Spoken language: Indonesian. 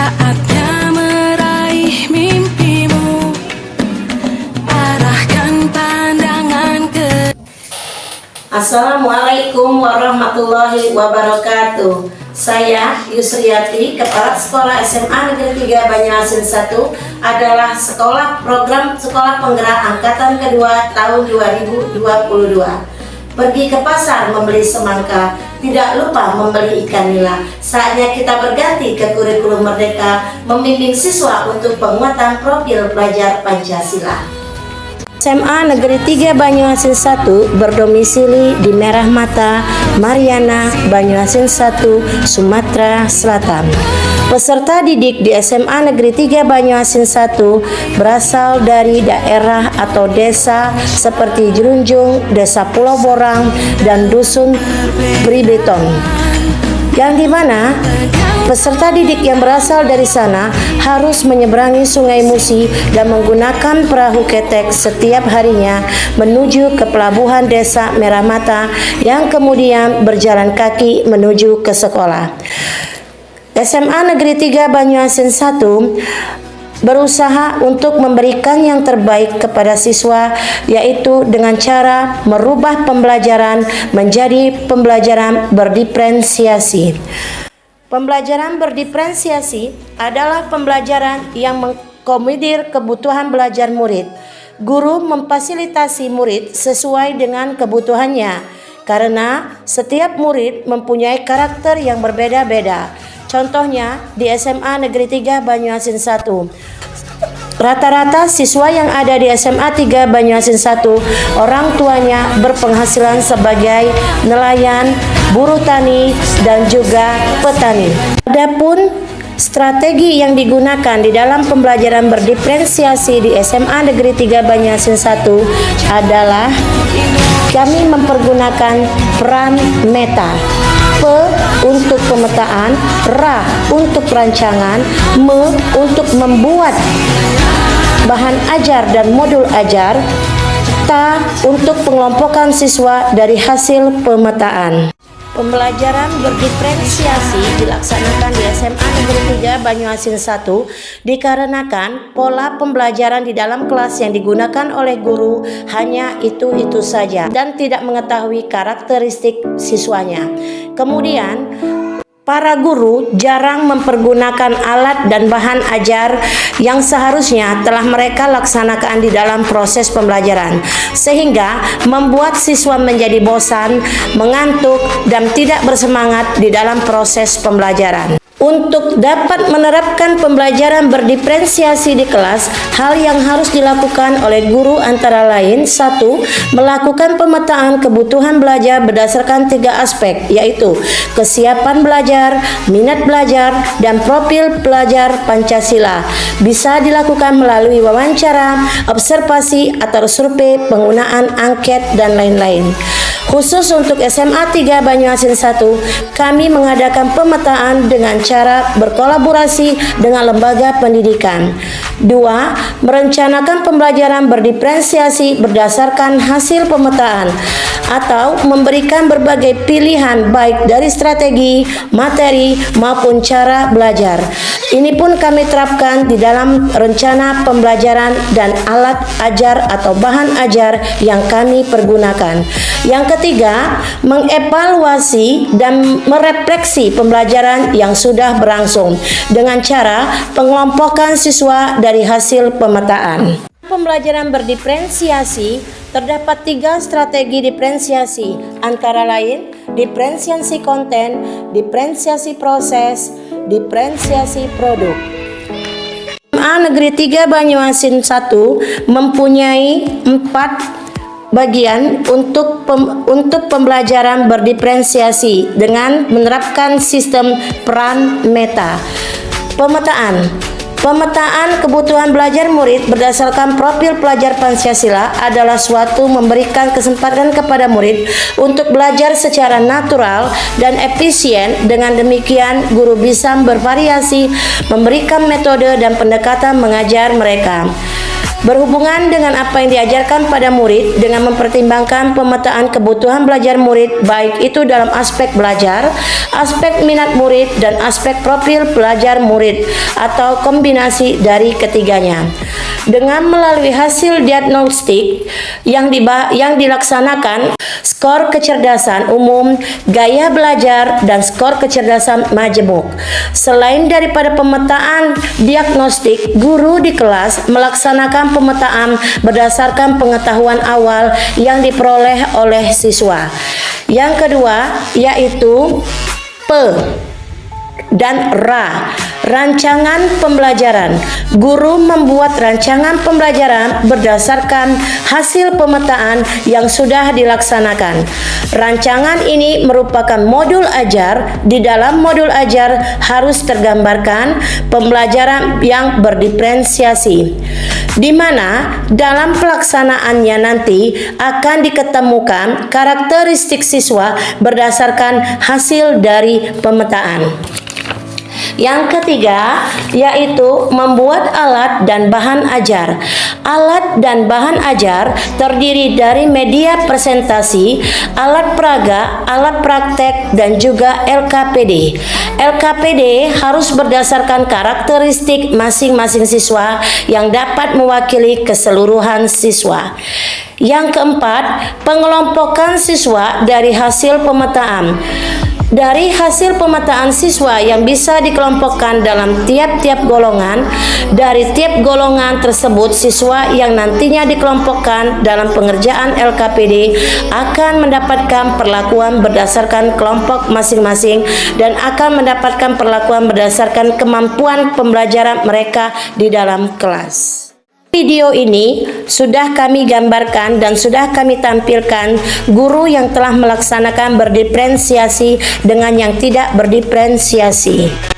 Saatnya meraih mimpimu, arahkan pandangan ke. Assalamualaikum warahmatullahi wabarakatuh. Saya Yusriati, Kepala Sekolah SMA Negeri 3 Banyuasin 1, adalah program sekolah penggerak angkatan kedua tahun 2022. Pergi ke pasar membeli semangka, tidak lupa membeli ikan nila. Saatnya kita berganti ke kurikulum merdeka, membimbing siswa untuk penguatan profil pelajar Pancasila. SMA Negeri 3 Banyuasin 1 berdomisili di Merah Mata, Mariana, Banyuasin 1, Sumatera Selatan. Peserta didik di SMA Negeri 3 Banyuasin 1 berasal dari daerah atau desa seperti Jerunjung, Desa Pulau Borang, dan Dusun Bribeton, yang dimana peserta didik yang berasal dari sana harus menyeberangi Sungai Musi dan menggunakan perahu ketek setiap harinya menuju ke pelabuhan Desa Merah Mata, yang kemudian berjalan kaki menuju ke sekolah. SMA Negeri 3 Banyuasin 1 berusaha untuk memberikan yang terbaik kepada siswa, yaitu dengan cara merubah pembelajaran menjadi pembelajaran berdiferensiasi. Pembelajaran berdiferensiasi adalah pembelajaran yang mengakomodir kebutuhan belajar murid. Guru memfasilitasi murid sesuai dengan kebutuhannya, karena setiap murid mempunyai karakter yang berbeda-beda. Contohnya di SMA Negeri 3 Banyuasin 1, rata-rata siswa yang ada di SMA 3 Banyuasin 1 orang tuanya berpenghasilan sebagai nelayan, buruh tani, dan juga petani. Adapun strategi yang digunakan di dalam pembelajaran berdiferensiasi di SMA Negeri 3 Banyuasin 1 adalah kami mempergunakan peran meta. P untuk pemetaan, R untuk perancangan, M untuk membuat bahan ajar dan modul ajar, T untuk pengelompokan siswa dari hasil pemetaan. Pembelajaran berdiferensiasi dilaksanakan di SMA Negeri 3 Banyuasin 1 dikarenakan pola pembelajaran di dalam kelas yang digunakan oleh guru hanya itu-itu saja dan tidak mengetahui karakteristik siswanya. Kemudian para guru jarang mempergunakan alat dan bahan ajar yang seharusnya telah mereka laksanakan di dalam proses pembelajaran, sehingga membuat siswa menjadi bosan, mengantuk, dan tidak bersemangat di dalam proses pembelajaran. Untuk dapat menerapkan pembelajaran berdiferensiasi di kelas, hal yang harus dilakukan oleh guru antara lain: 1. Melakukan pemetaan kebutuhan belajar berdasarkan 3 aspek, yaitu kesiapan belajar, minat belajar, dan profil pelajar Pancasila. Bisa dilakukan melalui wawancara, observasi, atau survei, penggunaan angket, dan lain-lain. Khusus untuk SMA 3 Banyuasin 1, kami mengadakan pemetaan dengan cara berkolaborasi dengan lembaga pendidikan. 2. Merencanakan pembelajaran berdiferensiasi berdasarkan hasil pemetaan atau memberikan berbagai pilihan baik dari strategi, materi, maupun cara belajar. Ini pun kami terapkan di dalam rencana pembelajaran dan alat ajar atau bahan ajar yang kami pergunakan. Yang ketiga, mengevaluasi dan merefleksi pembelajaran yang sudah berlangsung dengan cara pengelompokan siswa dari hasil pemetaan. Pembelajaran berdiferensiasi terdapat 3 strategi diferensiasi, antara lain diferensiasi konten, diferensiasi proses, diferensiasi produk. SMA Negeri 3 Banyuasin 1 mempunyai 4 bagian untuk pembelajaran berdiferensiasi dengan menerapkan sistem peran meta. Pemetaan kebutuhan belajar murid berdasarkan profil pelajar Pancasila adalah suatu memberikan kesempatan kepada murid untuk belajar secara natural dan efisien. Dengan demikian, guru bisa bervariasi memberikan metode dan pendekatan mengajar mereka. Berhubungan dengan apa yang diajarkan pada murid dengan mempertimbangkan pemetaan kebutuhan belajar murid, baik itu dalam aspek belajar, aspek minat murid, dan aspek profil belajar murid atau kombinasi dari ketiganya. Dengan melalui hasil diagnostik yang dilaksanakan, skor kecerdasan umum, gaya belajar, dan skor kecerdasan majemuk. Selain daripada pemetaan diagnostik, guru di kelas melaksanakan pemetaan berdasarkan pengetahuan awal yang diperoleh oleh siswa. Yang kedua yaitu P dan RA, rancangan pembelajaran. Guru membuat rancangan pembelajaran berdasarkan hasil pemetaan yang sudah dilaksanakan. Rancangan ini merupakan modul ajar. Di dalam modul ajar harus tergambarkan pembelajaran yang berdiferensiasi, di mana dalam pelaksanaannya nanti akan diketemukan karakteristik siswa berdasarkan hasil dari pemetaan. Yang ketiga yaitu membuat alat dan bahan ajar. Alat dan bahan ajar terdiri dari media presentasi, alat peraga, alat praktek, dan juga LKPD. LKPD harus berdasarkan karakteristik masing-masing siswa yang dapat mewakili keseluruhan siswa. Yang keempat, pengelompokan siswa dari hasil pemetaan. Dari hasil pemetaan siswa yang bisa dikelompokkan dalam tiap-tiap golongan, dari tiap golongan tersebut siswa yang nantinya dikelompokkan dalam pengerjaan LKPD akan mendapatkan perlakuan berdasarkan kelompok masing-masing dan akan mendapatkan perlakuan berdasarkan kemampuan pembelajaran mereka di dalam kelas. Video ini sudah kami gambarkan dan sudah kami tampilkan guru yang telah melaksanakan berdiferensiasi dengan yang tidak berdiferensiasi.